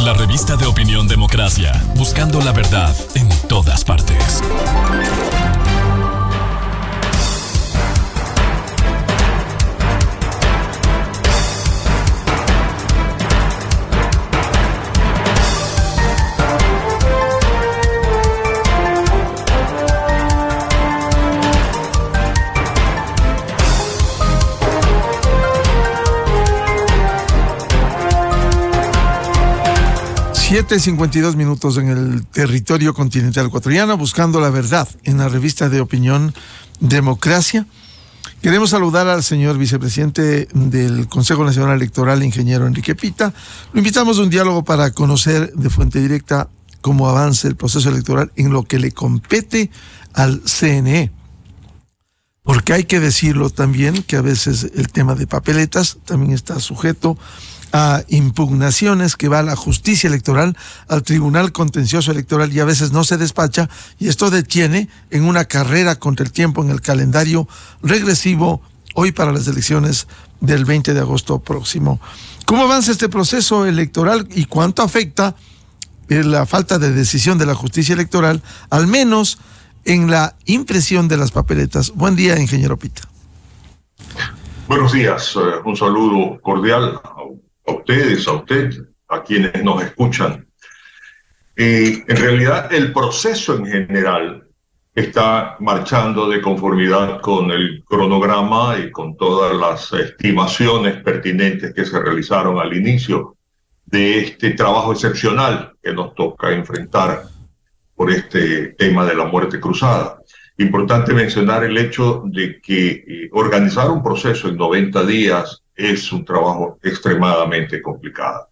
La revista de opinión Democracia, buscando la verdad en todas partes. Siete 52 en el territorio continental ecuatoriano, buscando la verdad en la revista de opinión Democracia. Queremos saludar al señor vicepresidente del Consejo Nacional Electoral, ingeniero Enrique Pita. Lo invitamos a un diálogo para conocer de fuente directa cómo avanza el proceso electoral en lo que le compete al CNE. Porque hay que decirlo también que a veces el tema de papeletas también está sujeto a impugnaciones que va a la justicia electoral, al Tribunal Contencioso Electoral, y a veces no se despacha, y esto detiene en una carrera contra el tiempo en el calendario regresivo hoy para las elecciones del 20 de agosto próximo. ¿Cómo avanza este proceso electoral y cuánto afecta la falta de decisión de la justicia electoral, al menos en la impresión de las papeletas? Buen día, ingeniero Pita. Buenos días, un saludo cordial a ustedes, a usted, a quienes nos escuchan. En realidad, el proceso en general está marchando de conformidad con el cronograma y con todas las estimaciones pertinentes que se realizaron al inicio de este trabajo excepcional que nos toca enfrentar por este tema de la muerte cruzada. Importante mencionar el hecho de que organizar un proceso en 90 días es un trabajo extremadamente complicado.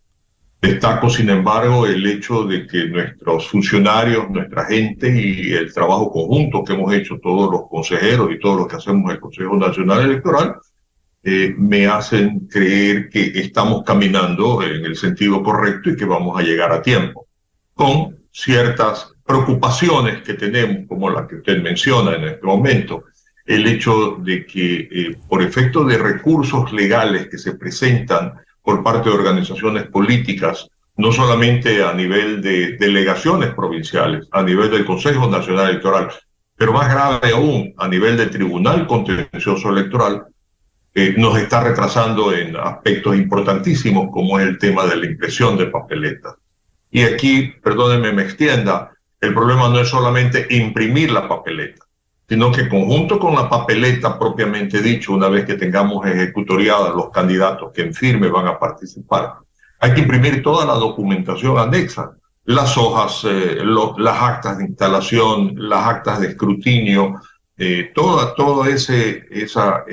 Destaco, sin embargo, el hecho de que nuestros funcionarios, nuestra gente y el trabajo conjunto que hemos hecho todos los consejeros y todos los que hacemos el Consejo Nacional Electoral me hacen creer que estamos caminando en el sentido correcto y que vamos a llegar a tiempo, con ciertas preocupaciones que tenemos, como la que usted menciona en este momento, el hecho de que por efecto de recursos legales que se presentan por parte de organizaciones políticas, no solamente a nivel de delegaciones provinciales, a nivel del Consejo Nacional Electoral, pero más grave aún, a nivel del Tribunal Contencioso Electoral, nos está retrasando en aspectos importantísimos como es el tema de la impresión de papeletas. Y aquí, perdónenme, me extienda, el problema no es solamente imprimir la papeleta, sino que conjunto con la papeleta propiamente dicho, una vez que tengamos ejecutoriadas los candidatos que en firme van a participar, hay que imprimir toda la documentación anexa, las hojas, las actas de instalación, las actas de escrutinio, toda esa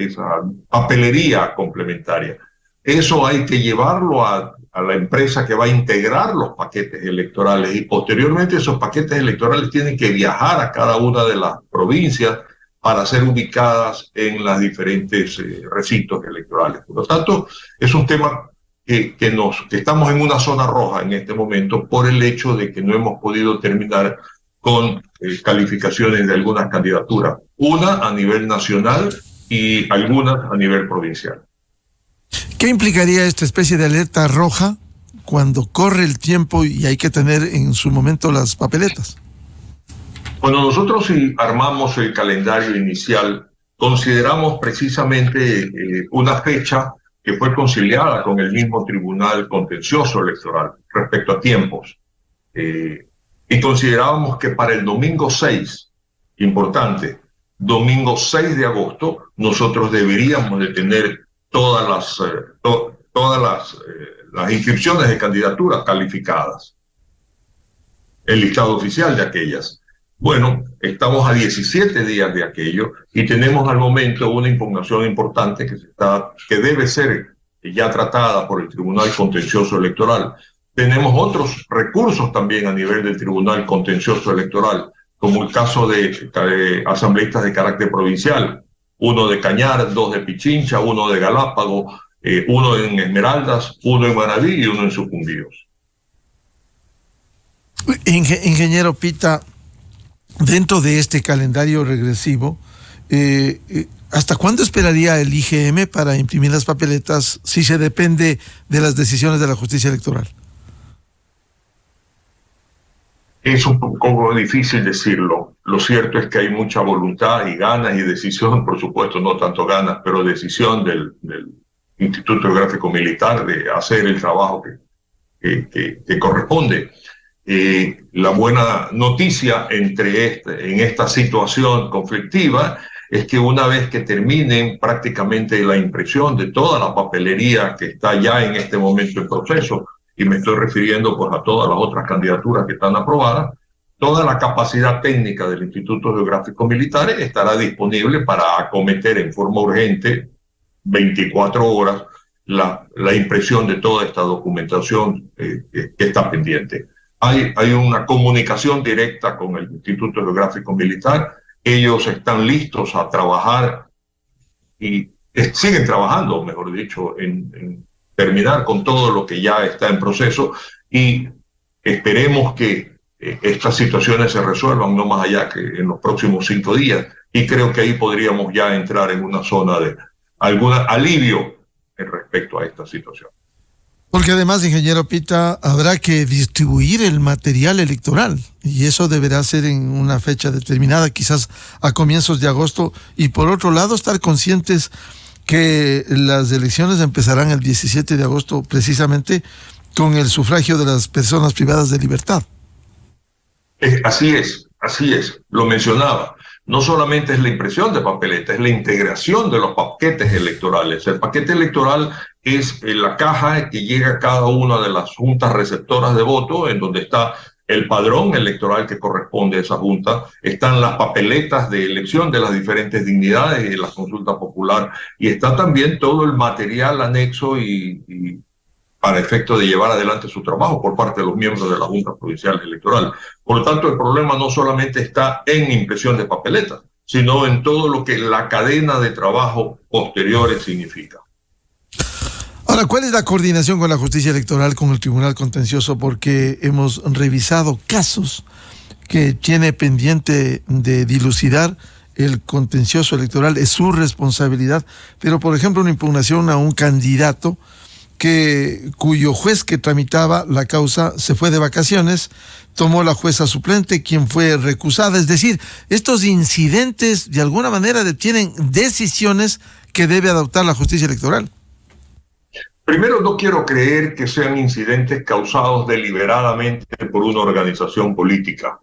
papelería complementaria. Eso hay que llevarlo a la empresa que va a integrar los paquetes electorales y posteriormente esos paquetes electorales tienen que viajar a cada una de las provincias para ser ubicadas en los diferentes recintos electorales. Por lo tanto, es un tema que estamos en una zona roja en este momento por el hecho de que no hemos podido terminar con calificaciones de algunas candidaturas, una a nivel nacional y algunas a nivel provincial. ¿Qué implicaría esta especie de alerta roja cuando corre el tiempo y hay que tener en su momento las papeletas? Cuando nosotros armamos el calendario inicial, consideramos precisamente una fecha que fue conciliada con el mismo Tribunal Contencioso Electoral respecto a tiempos. Y considerábamos que para el domingo 6, importante, domingo 6 de agosto, nosotros deberíamos de tener todas las inscripciones de candidaturas calificadas, el listado oficial de aquellas. Bueno, estamos a 17 días de aquello y tenemos al momento una impugnación importante que debe ser ya tratada por el Tribunal Contencioso Electoral. Tenemos otros recursos también a nivel del Tribunal Contencioso Electoral, como el caso de asambleístas de carácter provincial, uno de Cañar, dos de Pichincha, uno de Galápago, uno en Esmeraldas, uno en Manaví y uno en Sucumbíos. Ingeniero Pita, dentro de este calendario regresivo, ¿hasta cuándo esperaría el IGM para imprimir las papeletas si se depende de las decisiones de la justicia electoral? Es un poco difícil decirlo. Lo cierto es que hay mucha voluntad y ganas y decisión, por supuesto, no tanto ganas, pero decisión del Instituto Geográfico Militar de hacer el trabajo que corresponde. La buena noticia en esta situación conflictiva es que una vez que terminen prácticamente la impresión de toda la papelería que está ya en este momento en proceso, y me estoy refiriendo pues a todas las otras candidaturas que están aprobadas, toda la capacidad técnica del Instituto Geográfico Militar estará disponible para acometer en forma urgente, 24 horas, la impresión de toda esta documentación que está pendiente. Hay una comunicación directa con el Instituto Geográfico Militar. Ellos están listos a trabajar y siguen trabajando, mejor dicho, en terminar con todo lo que ya está en proceso, y esperemos que estas situaciones se resuelvan no más allá que en los próximos 5 días, y creo que ahí podríamos ya entrar en una zona de algún alivio respecto a esta situación. Porque además, ingeniero Pita, habrá que distribuir el material electoral, y eso deberá ser en una fecha determinada, quizás a comienzos de agosto, y por otro lado estar conscientes que las elecciones empezarán el 17 de agosto precisamente con el sufragio de las personas privadas de libertad. Así es, lo mencionaba. No solamente es la impresión de papeleta, es la integración de los paquetes electorales. El paquete electoral es la caja que llega a cada una de las juntas receptoras de voto, en donde está el padrón electoral que corresponde a esa junta, están las papeletas de elección de las diferentes dignidades y de la consulta popular, y está también todo el material anexo y para efecto de llevar adelante su trabajo por parte de los miembros de la Junta Provincial Electoral. Por lo tanto, el problema no solamente está en impresión de papeletas, sino en todo lo que la cadena de trabajo posteriores significa. Ahora, ¿cuál es la coordinación con la justicia electoral, con el Tribunal Contencioso? Porque hemos revisado casos que tiene pendiente de dilucidar el contencioso electoral, es su responsabilidad, pero por ejemplo una impugnación a un candidato cuyo juez que tramitaba la causa se fue de vacaciones, tomó la jueza suplente, quien fue recusada. Es decir, estos incidentes de alguna manera detienen decisiones que debe adoptar la justicia electoral. Primero, no quiero creer que sean incidentes causados deliberadamente por una organización política,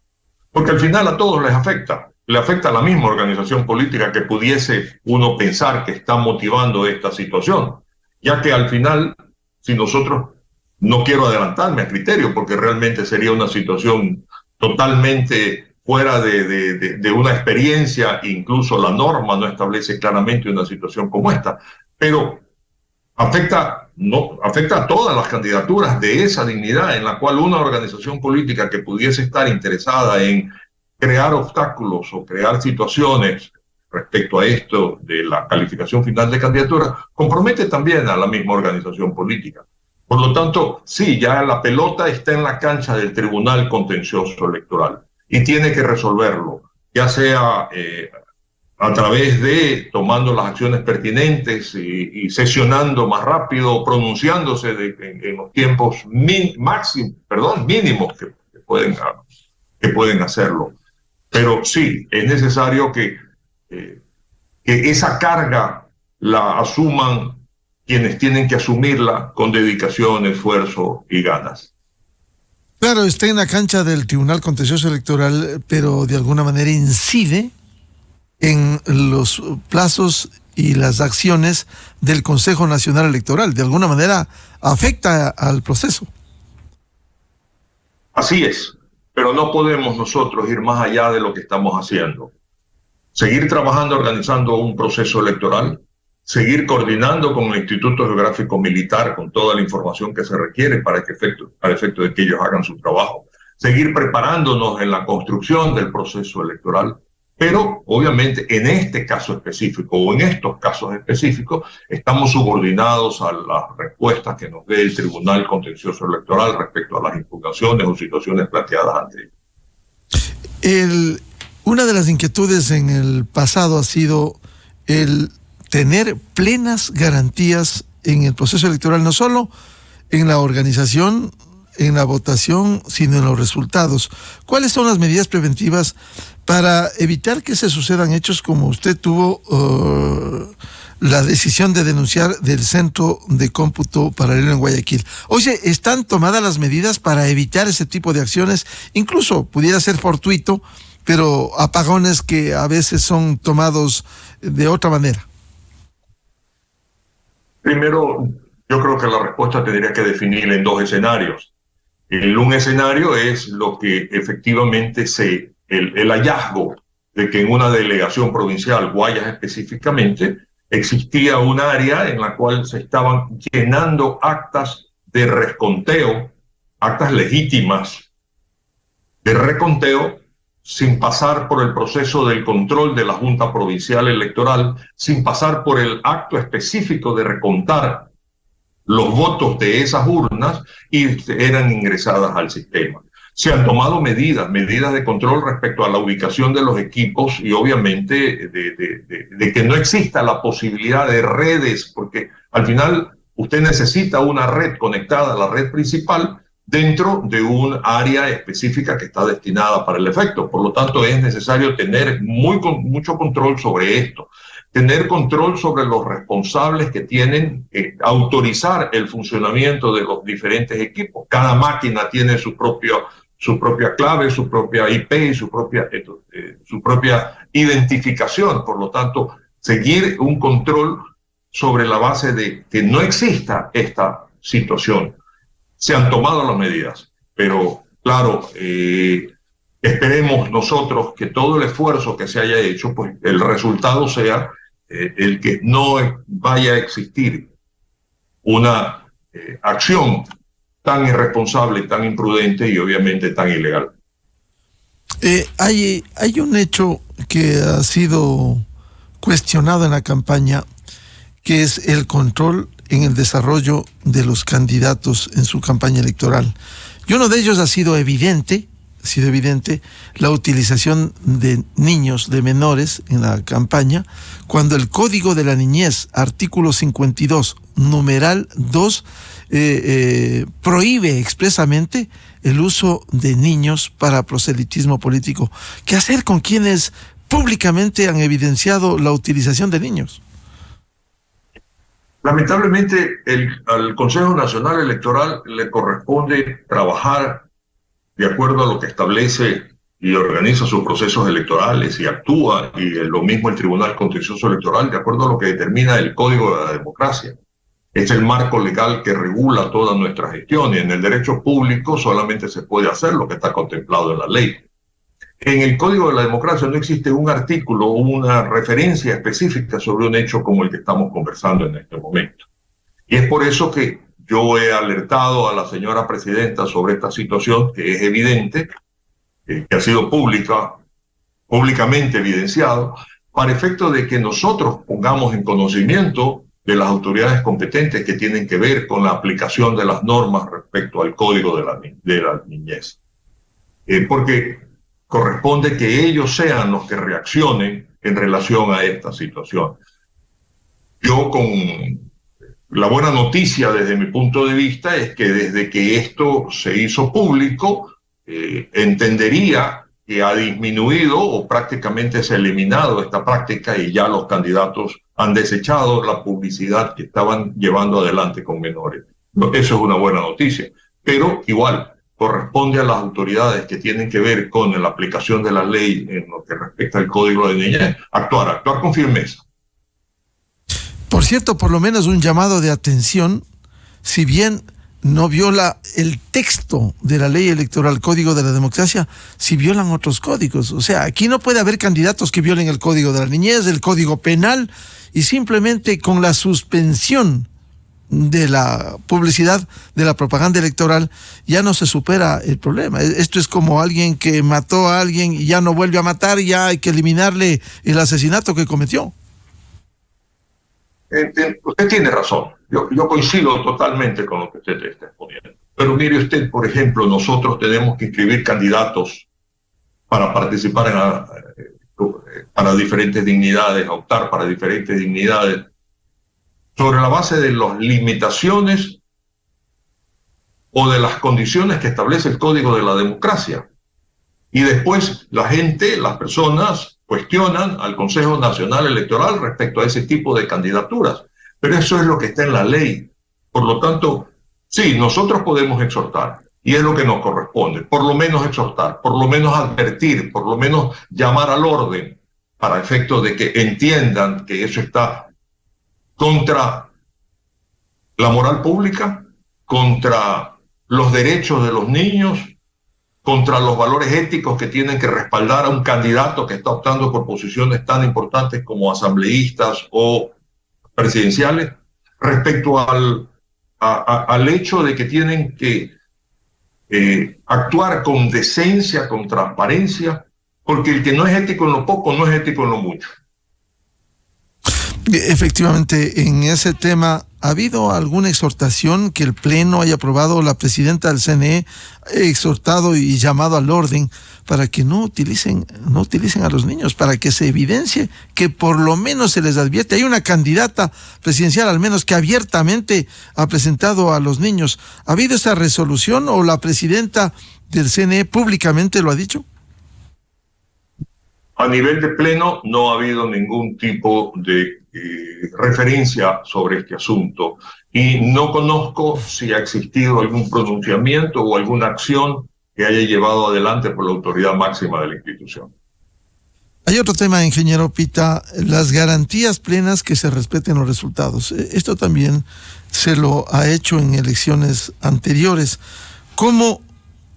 porque al final a todos les afecta. Le afecta a la misma organización política que pudiese uno pensar que está motivando esta situación, ya que al final, si nosotros, no quiero adelantarme a criterio, porque realmente sería una situación totalmente fuera de una experiencia, incluso la norma no establece claramente una situación como esta, pero afecta a todas las candidaturas de esa dignidad, en la cual una organización política que pudiese estar interesada en crear obstáculos o crear situaciones respecto a esto de la calificación final de candidatura, compromete también a la misma organización política. Por lo tanto, sí, ya la pelota está en la cancha del Tribunal Contencioso Electoral y tiene que resolverlo, ya sea a través de tomando las acciones pertinentes y sesionando más rápido, pronunciándose en los tiempos mínimos que pueden hacerlo. Pero sí, es necesario que esa carga la asuman quienes tienen que asumirla con dedicación, esfuerzo y ganas. Claro, está en la cancha del Tribunal Contencioso Electoral, pero de alguna manera incide en los plazos y las acciones del Consejo Nacional Electoral. De alguna manera afecta al proceso. Así es, pero no podemos nosotros ir más allá de lo que estamos haciendo. Seguir trabajando, organizando un proceso electoral, seguir coordinando con el Instituto Geográfico Militar con toda la información que se requiere para al efecto de que ellos hagan su trabajo, seguir preparándonos en la construcción del proceso electoral, pero obviamente en este caso específico o en estos casos específicos estamos subordinados a las respuestas que nos dé el Tribunal Contencioso Electoral respecto a las impugnaciones o situaciones planteadas ante él. Una de las inquietudes en el pasado ha sido el tener plenas garantías en el proceso electoral, no solo en la organización en la votación, sino en los resultados. ¿Cuáles son las medidas preventivas para evitar que se sucedan hechos como usted tuvo la decisión de denunciar del Centro de Cómputo Paralelo en Guayaquil? Oye, ¿están tomadas las medidas para evitar ese tipo de acciones? Incluso pudiera ser fortuito, pero apagones que a veces son tomados de otra manera. Primero, yo creo que la respuesta tendría que definir en dos escenarios. Un escenario es lo que efectivamente el hallazgo de que en una delegación provincial, Guayas específicamente, existía un área en la cual se estaban llenando actas de reconteo, actas legítimas de reconteo, sin pasar por el proceso del control de la Junta Provincial Electoral, sin pasar por el acto específico de recontar los votos de esas urnas, y eran ingresadas al sistema. Se han tomado medidas de control respecto a la ubicación de los equipos y obviamente de que no exista la posibilidad de redes, porque al final usted necesita una red conectada a la red principal dentro de un área específica que está destinada para el efecto. Por lo tanto, es necesario tener mucho control sobre esto, tener control sobre los responsables que tienen que autorizar el funcionamiento de los diferentes equipos. Cada máquina tiene su propia clave, su propia IP y su propia identificación. Por lo tanto, seguir un control sobre la base de que no exista esta situación. Se han tomado las medidas, pero claro, esperemos nosotros que todo el esfuerzo que se haya hecho, pues el resultado sea el que no vaya a existir una acción tan irresponsable, tan imprudente y obviamente tan ilegal. Hay un hecho que ha sido cuestionado en la campaña, que es el control en el desarrollo de los candidatos en su campaña electoral. Y uno de ellos ha sido evidente la utilización de niños, de menores en la campaña, cuando el Código de la Niñez, artículo 52, numeral 2, prohíbe expresamente el uso de niños para proselitismo político. ¿Qué hacer con quienes públicamente han evidenciado la utilización de niños? Lamentablemente, al Consejo Nacional Electoral le corresponde trabajar de acuerdo a lo que establece y organiza sus procesos electorales y actúa, y lo mismo el Tribunal Contencioso Electoral, de acuerdo a lo que determina el Código de la Democracia. Es el marco legal que regula toda nuestra gestión, y en el derecho público solamente se puede hacer lo que está contemplado en la ley. En el Código de la Democracia no existe un artículo o una referencia específica sobre un hecho como el que estamos conversando en este momento. Y es por eso que yo he alertado a la señora presidenta sobre esta situación, que es evidente, que ha sido públicamente evidenciado, para efecto de que nosotros pongamos en conocimiento de las autoridades competentes que tienen que ver con la aplicación de las normas respecto al Código de la Niñez. Porque corresponde que ellos sean los que reaccionen en relación a esta situación. Yo, con la buena noticia desde mi punto de vista, es que desde que esto se hizo público, entendería que ha disminuido o prácticamente se ha eliminado esta práctica, y ya los candidatos han desechado la publicidad que estaban llevando adelante con menores. Eso es una buena noticia, pero igual corresponde a las autoridades que tienen que ver con la aplicación de la ley en lo que respecta al Código de Niñez, actuar con firmeza. Por cierto, por lo menos un llamado de atención, si bien no viola el texto de la ley electoral, Código de la Democracia, si violan otros códigos. O sea, aquí no puede haber candidatos que violen el Código de la Niñez, el Código Penal, y simplemente con la suspensión de la publicidad, de la propaganda electoral, ya no se supera el problema. Esto es como alguien que mató a alguien y ya no vuelve a matar, y ya hay que eliminarle el asesinato que cometió. Usted tiene razón. Yo coincido totalmente con lo que usted está exponiendo. Pero mire usted, por ejemplo, nosotros tenemos que inscribir candidatos para participar para diferentes dignidades, optar para diferentes dignidades, sobre la base de las limitaciones o de las condiciones que establece el Código de la Democracia. Y después la gente, las personas, cuestionan al Consejo Nacional Electoral respecto a ese tipo de candidaturas. Pero eso es lo que está en la ley. Por lo tanto, sí, nosotros podemos exhortar, y es lo que nos corresponde, por lo menos exhortar, por lo menos advertir, por lo menos llamar al orden, para efecto de que entiendan que eso está contra la moral pública, contra los derechos de los niños, contra los valores éticos que tienen que respaldar a un candidato que está optando por posiciones tan importantes como asambleístas o presidenciales, respecto al hecho de que tienen que actuar con decencia, con transparencia, porque el que no es ético en lo poco no es ético en lo mucho. Efectivamente, en ese tema, ¿ha habido alguna exhortación que el Pleno haya aprobado? La presidenta del CNE ha exhortado y llamado al orden para que no utilicen a los niños, para que se evidencie que por lo menos se les advierte. Hay una candidata presidencial, al menos, que abiertamente ha presentado a los niños. ¿Ha habido esa resolución o la presidenta del CNE públicamente lo ha dicho? A nivel de Pleno no ha habido ningún tipo de referencia sobre este asunto y no conozco si ha existido algún pronunciamiento o alguna acción que haya llevado adelante por la autoridad máxima de la institución. Hay otro tema, ingeniero Pita, las garantías plenas que se respeten los resultados. Esto también se lo ha hecho en elecciones anteriores. ¿Cómo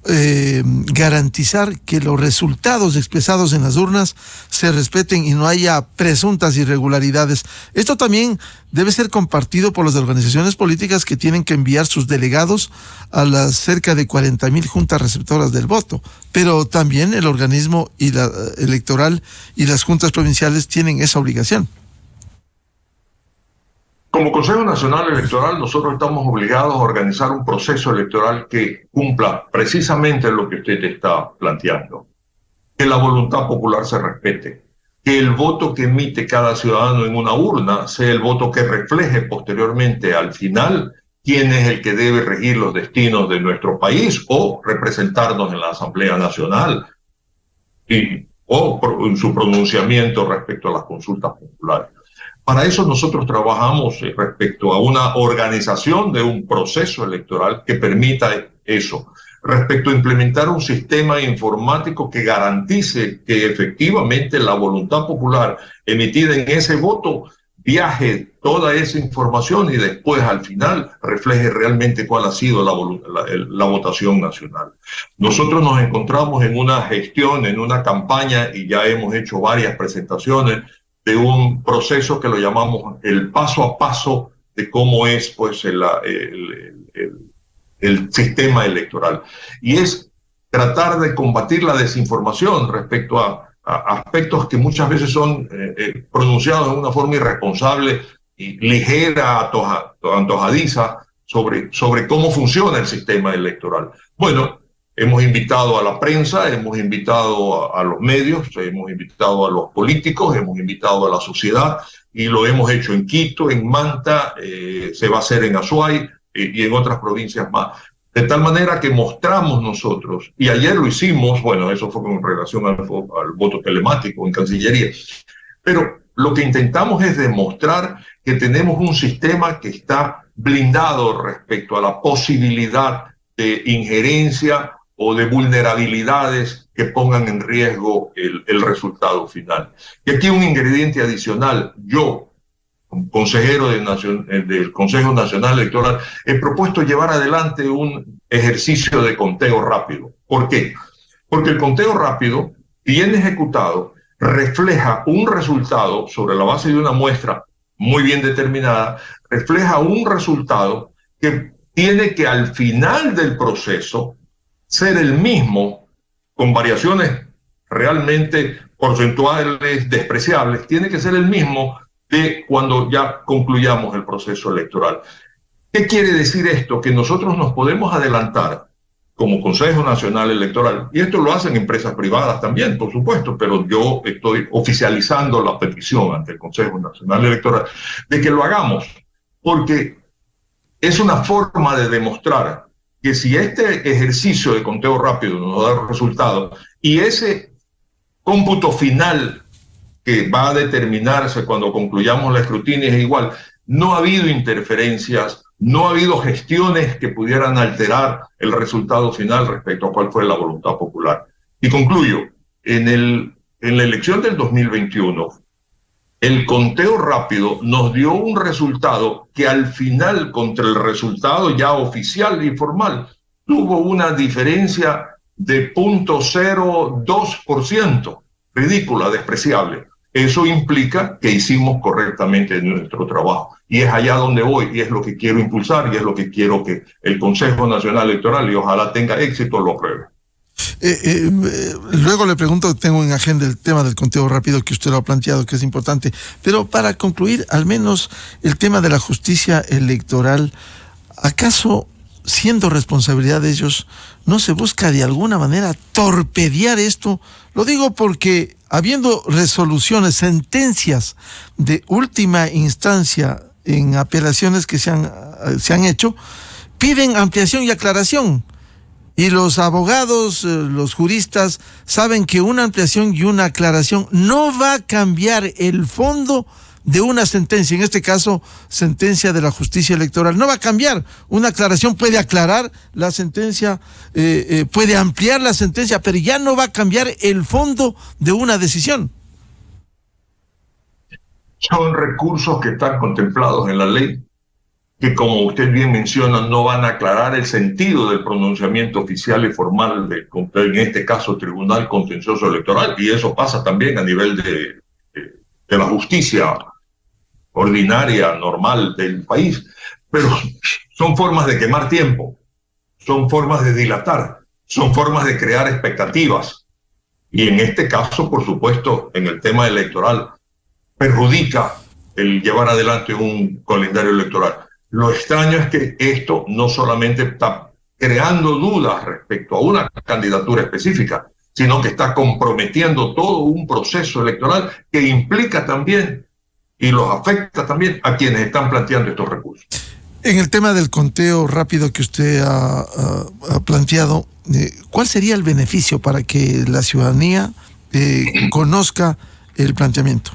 garantizar que los resultados expresados en las urnas se respeten y no haya presuntas irregularidades? Esto también debe ser compartido por las organizaciones políticas que tienen que enviar sus delegados a las cerca de 40,000 juntas receptoras del voto, pero también el organismo electoral y las juntas provinciales tienen esa obligación. Como Consejo Nacional Electoral, nosotros estamos obligados a organizar un proceso electoral que cumpla precisamente lo que usted está planteando. Que la voluntad popular se respete. Que el voto que emite cada ciudadano en una urna sea el voto que refleje posteriormente al final quién es el que debe regir los destinos de nuestro país o representarnos en la Asamblea Nacional o en su pronunciamiento respecto a las consultas populares. Para eso nosotros trabajamos respecto a una organización de un proceso electoral que permita eso, respecto a implementar un sistema informático que garantice que efectivamente la voluntad popular emitida en ese voto viaje toda esa información y después al final refleje realmente cuál ha sido la votación nacional. Nosotros nos encontramos en una gestión, en una campaña y ya hemos hecho varias presentaciones de un proceso que lo llamamos el paso a paso de cómo es pues el sistema electoral. Y es tratar de combatir la desinformación respecto a aspectos que muchas veces son pronunciados de una forma irresponsable y ligera, antojadiza sobre cómo funciona el sistema electoral. Bueno, hemos invitado a la prensa, hemos invitado a los medios, hemos invitado a los políticos, hemos invitado a la sociedad y lo hemos hecho en Quito, en Manta, se va a hacer en Azuay y en otras provincias más. De tal manera que mostramos nosotros, y ayer lo hicimos, bueno, eso fue con relación al voto telemático en Cancillería, pero lo que intentamos es demostrar que tenemos un sistema que está blindado respecto a la posibilidad de injerencia o de vulnerabilidades que pongan en riesgo el resultado final. Y aquí un ingrediente adicional, yo, como consejero del Consejo Nacional Electoral, he propuesto llevar adelante un ejercicio de conteo rápido. ¿Por qué? Porque el conteo rápido, bien ejecutado, refleja un resultado sobre la base de una muestra muy bien determinada, refleja un resultado que tiene que al final del proceso ser el mismo, con variaciones realmente porcentuales despreciables, tiene que ser el mismo de cuando ya concluyamos el proceso electoral. ¿Qué quiere decir esto? Que nosotros nos podemos adelantar como Consejo Nacional Electoral, y esto lo hacen empresas privadas también, por supuesto, pero yo estoy oficializando la petición ante el Consejo Nacional Electoral de que lo hagamos, porque es una forma de demostrar que si este ejercicio de conteo rápido nos da resultados y ese cómputo final que va a determinarse cuando concluyamos la escrutinio es igual, no ha habido interferencias, no ha habido gestiones que pudieran alterar el resultado final respecto a cuál fue la voluntad popular. Y concluyo, en la elección del 2021, el conteo rápido nos dio un resultado que al final, contra el resultado ya oficial y formal, tuvo una diferencia de 0.02%, ridícula, despreciable. Eso implica que hicimos correctamente nuestro trabajo. Y es allá donde voy, y es lo que quiero impulsar, y es lo que quiero que el Consejo Nacional Electoral, y ojalá tenga éxito, lo apruebe. Luego le pregunto, tengo en agenda el tema del conteo rápido que usted lo ha planteado, que es importante, pero para concluir, al menos el tema de la justicia electoral, ¿acaso, siendo responsabilidad de ellos, no se busca de alguna manera torpedear esto? Lo digo porque habiendo resoluciones, sentencias de última instancia en apelaciones que se han hecho, piden ampliación y aclaración. Y los abogados, los juristas, saben que una ampliación y una aclaración no va a cambiar el fondo de una sentencia, en este caso, sentencia de la justicia electoral. No va a cambiar. Una aclaración puede aclarar la sentencia, puede ampliar la sentencia, pero ya no va a cambiar el fondo de una decisión. Son recursos que están contemplados en la ley, que como usted bien menciona, no van a aclarar el sentido del pronunciamiento oficial y formal en este caso, Tribunal Contencioso Electoral, y eso pasa también a nivel de la justicia ordinaria, normal del país, pero son formas de quemar tiempo, son formas de dilatar, son formas de crear expectativas, y en este caso, por supuesto, en el tema electoral, perjudica el llevar adelante un calendario electoral. Lo extraño es que esto no solamente está creando dudas respecto a una candidatura específica, sino que está comprometiendo todo un proceso electoral que implica también y los afecta también a quienes están planteando estos recursos. En el tema del conteo rápido que usted ha planteado, ¿cuál sería el beneficio para que la ciudadanía conozca el planteamiento?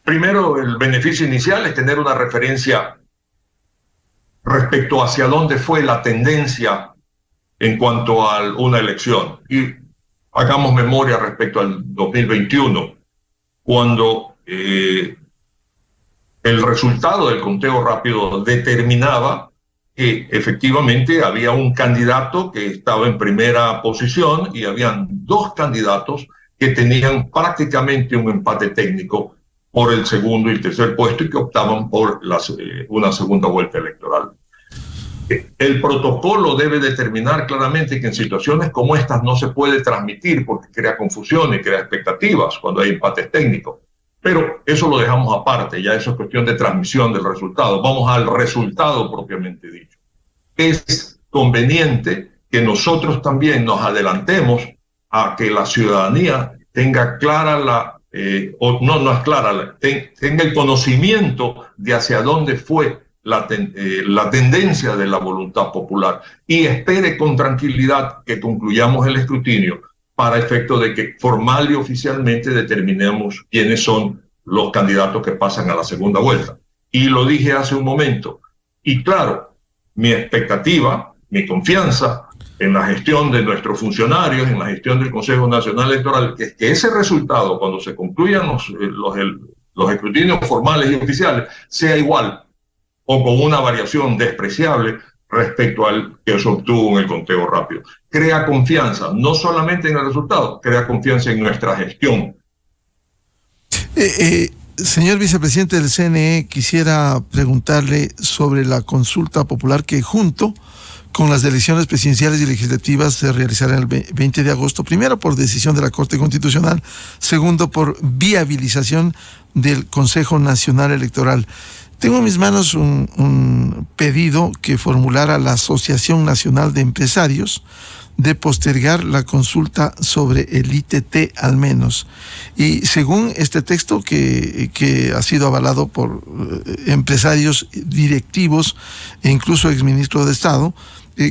Primero, el beneficio inicial es tener una referencia respecto hacia dónde fue la tendencia en cuanto a una elección. Y hagamos memoria respecto al 2021, cuando el resultado del conteo rápido determinaba que efectivamente había un candidato que estaba en primera posición y habían dos candidatos que tenían prácticamente un empate técnico por el segundo y el tercer puesto y que optaban por una segunda vuelta electoral. El protocolo debe determinar claramente que en situaciones como estas no se puede transmitir porque crea confusión y crea expectativas cuando hay empates técnicos. Pero eso lo dejamos aparte, ya eso es cuestión de transmisión del resultado. Vamos al resultado propiamente dicho. Es conveniente que nosotros también nos adelantemos a que la ciudadanía tenga clara tenga el conocimiento de hacia dónde fue la tendencia de la voluntad popular y espere con tranquilidad que concluyamos el escrutinio para efecto de que formal y oficialmente determinemos quiénes son los candidatos que pasan a la segunda vuelta. Y lo dije hace un momento. Y claro, mi expectativa, mi confianza en la gestión de nuestros funcionarios, en la gestión del Consejo Nacional Electoral, es que ese resultado, cuando se concluyan los escrutinios formales y oficiales, sea igual o con una variación despreciable respecto al que se obtuvo en el conteo rápido. Crea confianza, no solamente en el resultado, crea confianza en nuestra gestión. Señor vicepresidente del CNE, quisiera preguntarle sobre la consulta popular que junto con las elecciones presidenciales y legislativas se realizará el 20 de agosto, primero por decisión de la Corte Constitucional, segundo por viabilización del Consejo Nacional Electoral. Tengo en mis manos un pedido que formulara la Asociación Nacional de Empresarios de postergar la consulta sobre el ITT al menos. Y según este texto que ha sido avalado por empresarios directivos e incluso exministro de Estado,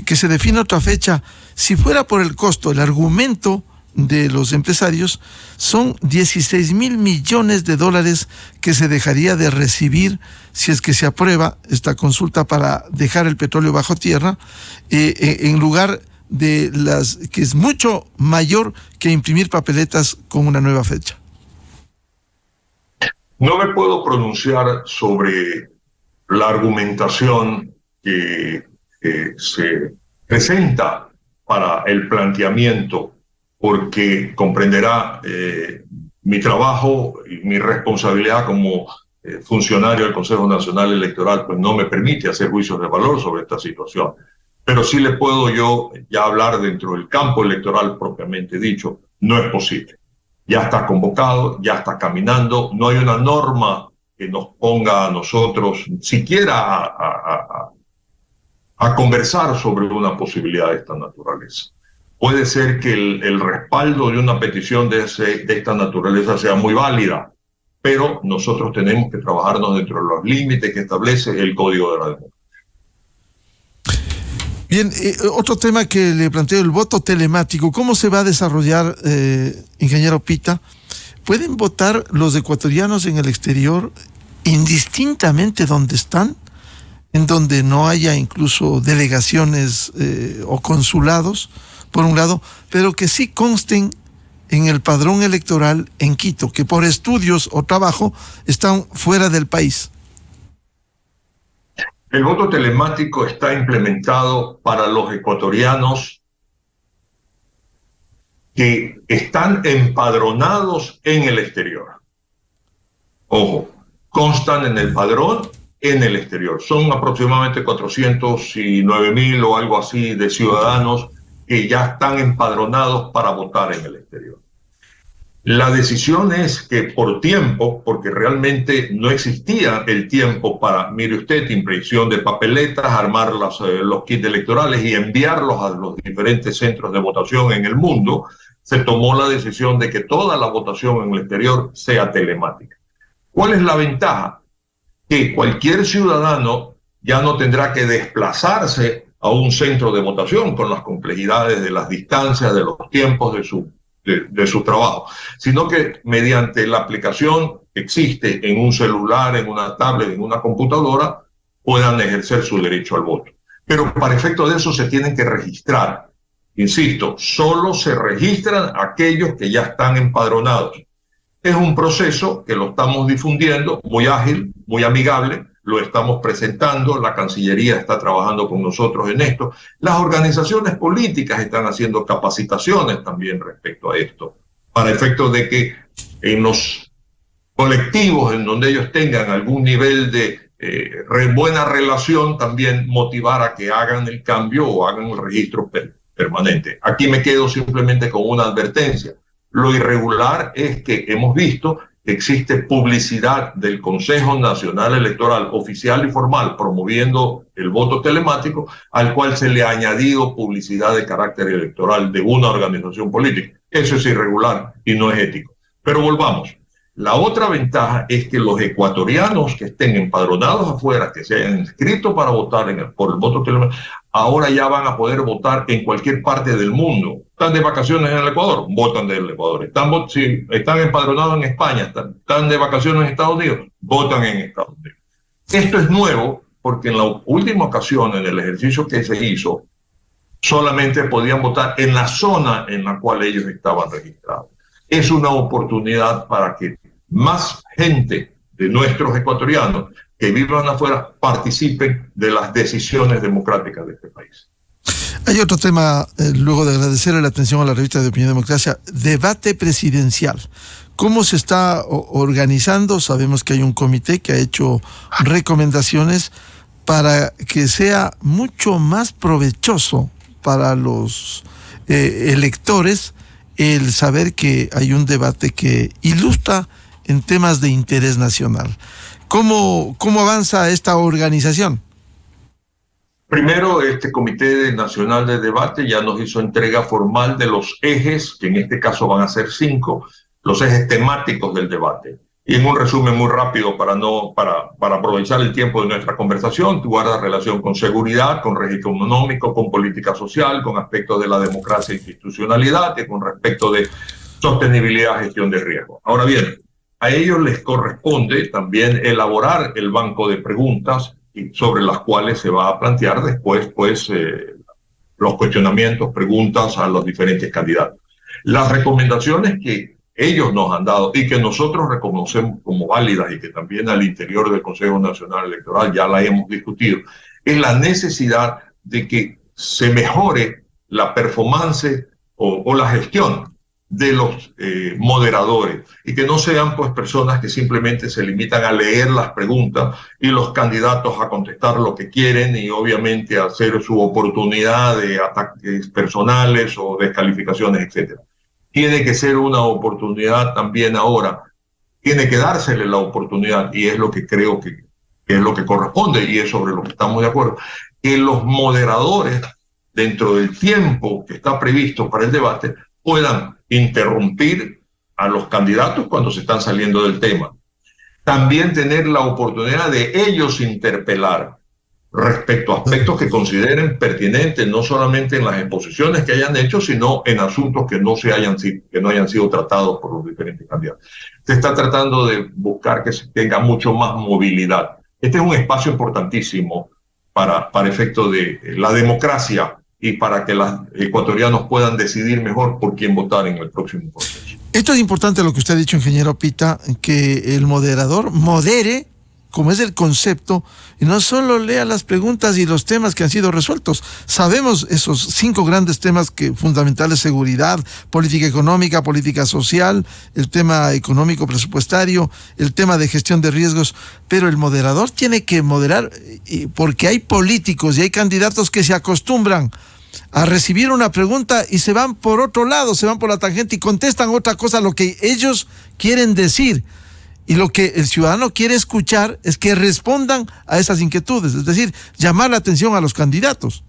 que se define otra fecha. Si fuera por el costo, el argumento de los empresarios son 16,000 millones de dólares que se dejaría de recibir si es que se aprueba esta consulta para dejar el petróleo bajo tierra, en lugar de las que es mucho mayor que imprimir papeletas con una nueva fecha. No me puedo pronunciar sobre la argumentación que se presenta para el planteamiento, porque comprenderá mi trabajo y mi responsabilidad como funcionario del Consejo Nacional Electoral, pues no me permite hacer juicios de valor sobre esta situación. Pero sí le puedo yo ya hablar dentro del campo electoral propiamente dicho. No es posible. Ya está convocado, ya está caminando, no hay una norma que nos ponga a nosotros siquiera a conversar sobre una posibilidad de esta naturaleza. Puede ser que el respaldo de una petición de esta naturaleza sea muy válida, pero nosotros tenemos que trabajarnos dentro de los límites que establece el Código de la Democracia. Bien, otro tema que le planteo, el voto telemático. ¿Cómo se va a desarrollar, ingeniero Pita? ¿Pueden votar los ecuatorianos en el exterior indistintamente donde están? En donde no haya incluso delegaciones o consulados, por un lado, pero que sí consten en el padrón electoral en Quito, que por estudios o trabajo están fuera del país. El voto telemático está implementado para los ecuatorianos que están empadronados en el exterior. Ojo, constan en el padrón en el exterior. Son aproximadamente 409,000 o algo así de ciudadanos que ya están empadronados para votar en el exterior. La decisión es que por tiempo, porque realmente no existía el tiempo para, mire usted, impresión de papeletas, armar los kits electorales y enviarlos a los diferentes centros de votación en el mundo, se tomó la decisión de que toda la votación en el exterior sea telemática. ¿Cuál es la ventaja? Que cualquier ciudadano ya no tendrá que desplazarse a un centro de votación con las complejidades de las distancias, de los tiempos de su trabajo, sino que mediante la aplicación que existe en un celular, en una tablet, en una computadora, puedan ejercer su derecho al voto. Pero para efecto de eso se tienen que registrar. Insisto, solo se registran aquellos que ya están empadronados. Es un proceso que lo estamos difundiendo, muy ágil, muy amigable, lo estamos presentando, la Cancillería está trabajando con nosotros en esto, las organizaciones políticas están haciendo capacitaciones también respecto a esto, para efectos de que en los colectivos en donde ellos tengan algún nivel de buena relación, también motivar a que hagan el cambio o hagan el registro permanente. Aquí me quedo simplemente con una advertencia. Lo irregular es que hemos visto que existe publicidad del Consejo Nacional Electoral oficial y formal promoviendo el voto telemático, al cual se le ha añadido publicidad de carácter electoral de una organización política. Eso es irregular y no es ético. Pero volvamos. La otra ventaja es que los ecuatorianos que estén empadronados afuera, que se hayan inscrito para votar por el voto telemático, ahora ya van a poder votar en cualquier parte del mundo. Están de vacaciones en el Ecuador, votan del Ecuador. Si están empadronados en España, están de vacaciones en Estados Unidos, votan en Estados Unidos. Esto es nuevo porque en la última ocasión, en el ejercicio que se hizo, solamente podían votar en la zona en la cual ellos estaban registrados. Es una oportunidad para que más gente de nuestros ecuatorianos que vivan afuera participen de las decisiones democráticas de este país. Hay otro tema, luego de agradecerle la atención a la revista de Opinión Democracia, debate presidencial. ¿Cómo se está organizando? Sabemos que hay un comité que ha hecho recomendaciones para que sea mucho más provechoso para los electores el saber que hay un debate que ilustra en temas de interés nacional. ¿Cómo avanza esta organización? Primero, este Comité Nacional de Debate ya nos hizo entrega formal de los ejes, que en este caso van a ser 5, los ejes temáticos del debate. Y en un resumen muy rápido para aprovechar el tiempo de nuestra conversación, guarda relación con seguridad, con régimen económico, con política social, con aspectos de la democracia e institucionalidad y con respecto de sostenibilidad, gestión de riesgo. Ahora bien, a ellos les corresponde también elaborar el banco de preguntas sobre las cuales se va a plantear después los cuestionamientos, preguntas a los diferentes candidatos. Las recomendaciones que ellos nos han dado y que nosotros reconocemos como válidas y que también al interior del Consejo Nacional Electoral ya la hemos discutido, es la necesidad de que se mejore la performance o la gestión de los moderadores y que no sean pues personas que simplemente se limitan a leer las preguntas y los candidatos a contestar lo que quieren y obviamente a hacer su oportunidad de ataques personales o descalificaciones, etcétera. Tiene que ser una oportunidad también ahora, tiene que dársele la oportunidad y es lo que creo que es lo que corresponde y es sobre lo que estamos de acuerdo, que los moderadores dentro del tiempo que está previsto para el debate puedan interrumpir a los candidatos cuando se están saliendo del tema. También tener la oportunidad de ellos interpelar respecto a aspectos que consideren pertinentes, no solamente en las exposiciones que hayan hecho, sino en asuntos que no hayan sido tratados por los diferentes candidatos. Se está tratando de buscar que se tenga mucho más movilidad. Este es un espacio importantísimo para efecto de la democracia y para que los ecuatorianos puedan decidir mejor por quién votar en el próximo proceso. Esto es importante lo que usted ha dicho, ingeniero Pita, que el moderador modere, como es el concepto, y no solo lea las preguntas y los temas que han sido resueltos. Sabemos esos 5 grandes temas fundamentales: seguridad, política económica, política social, el tema económico presupuestario, el tema de gestión de riesgos, pero el moderador tiene que moderar, porque hay políticos y hay candidatos que se acostumbran a recibir una pregunta y se van por otro lado, se van por la tangente y contestan otra cosa, lo que ellos quieren decir. Y lo que el ciudadano quiere escuchar es que respondan a esas inquietudes, es decir, llamar la atención a los candidatos.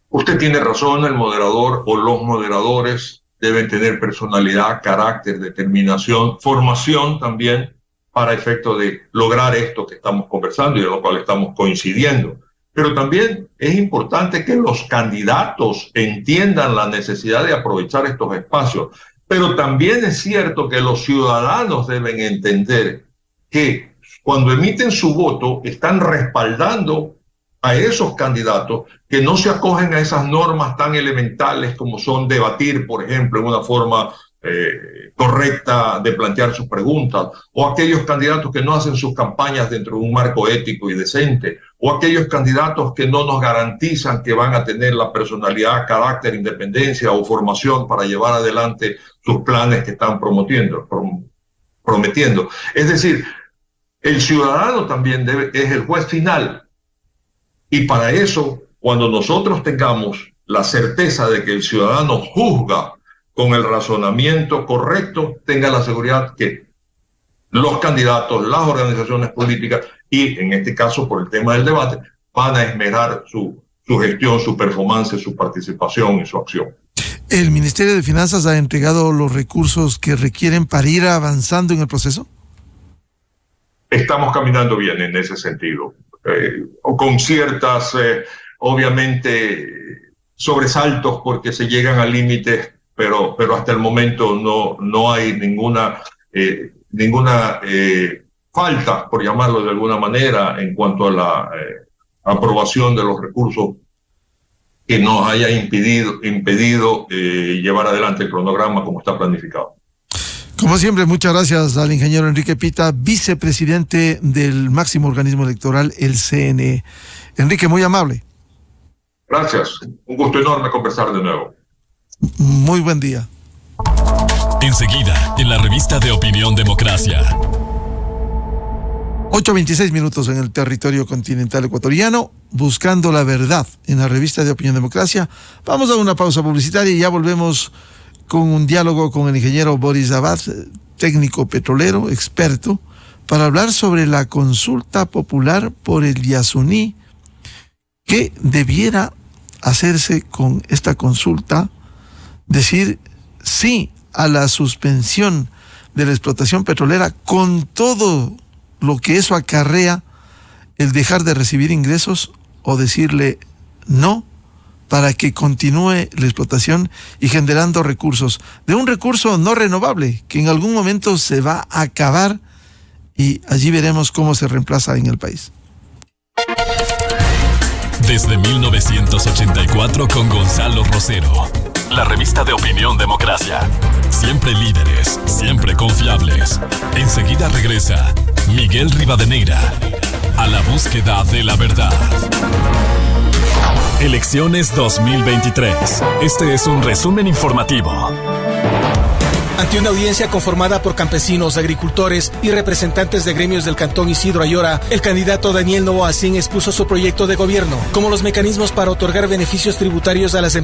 Usted tiene razón, el moderador o los moderadores deben tener personalidad, carácter, determinación, formación también para efecto de lograr esto que estamos conversando y de lo cual estamos coincidiendo. Pero también es importante que los candidatos entiendan la necesidad de aprovechar estos espacios. Pero también es cierto que los ciudadanos deben entender que cuando emiten su voto están respaldando a esos candidatos que no se acogen a esas normas tan elementales como son debatir, por ejemplo, en una forma correcta de plantear sus preguntas, o aquellos candidatos que no hacen sus campañas dentro de un marco ético y decente, o aquellos candidatos que no nos garantizan que van a tener la personalidad, carácter, independencia o formación para llevar adelante sus planes que están prometiendo. Es decir, el ciudadano también es el juez final. Y para eso, cuando nosotros tengamos la certeza de que el ciudadano juzga con el razonamiento correcto, tenga la seguridad que los candidatos, las organizaciones políticas y, en este caso, por el tema del debate, van a esmerar su gestión, su performance, su participación y su acción. ¿El Ministerio de Finanzas ha entregado los recursos que requieren para ir avanzando en el proceso? Estamos caminando bien en ese sentido, con ciertas, obviamente, sobresaltos porque se llegan a límites, pero hasta el momento no hay ninguna falta, por llamarlo de alguna manera, en cuanto a la aprobación de los recursos que nos haya impedido llevar adelante el cronograma como está planificado. Como siempre, muchas gracias al ingeniero Enrique Pita, vicepresidente del máximo organismo electoral, el CNE. Enrique, muy amable. Gracias. Un gusto enorme conversar de nuevo. Muy buen día. Enseguida, en la revista de Opinión Democracia. 8:26 en el territorio continental ecuatoriano, buscando la verdad en la revista de Opinión Democracia. Vamos a una pausa publicitaria y ya volvemos con un diálogo con el ingeniero Boris Abad, técnico petrolero, experto, para hablar sobre la consulta popular por el Yasuní, ¿Qué debiera hacerse con esta consulta? Decir sí a la suspensión de la explotación petrolera con todo lo que eso acarrea, el dejar de recibir ingresos, o decirle no para que continúe la explotación y generando recursos, de un recurso no renovable que en algún momento se va a acabar, y allí veremos cómo se reemplaza en el país. Desde 1984 con Gonzalo Rosero, la revista de opinión Democracia. Siempre líderes, siempre confiables. Enseguida regresa Miguel Rivadeneira a la búsqueda de la verdad. Elecciones 2023. Este es un resumen informativo. Ante una audiencia conformada por campesinos, agricultores y representantes de gremios del Cantón Isidro Ayora, el candidato Daniel Novoa Sin expuso su proyecto de gobierno, como los mecanismos para otorgar beneficios tributarios a las empresas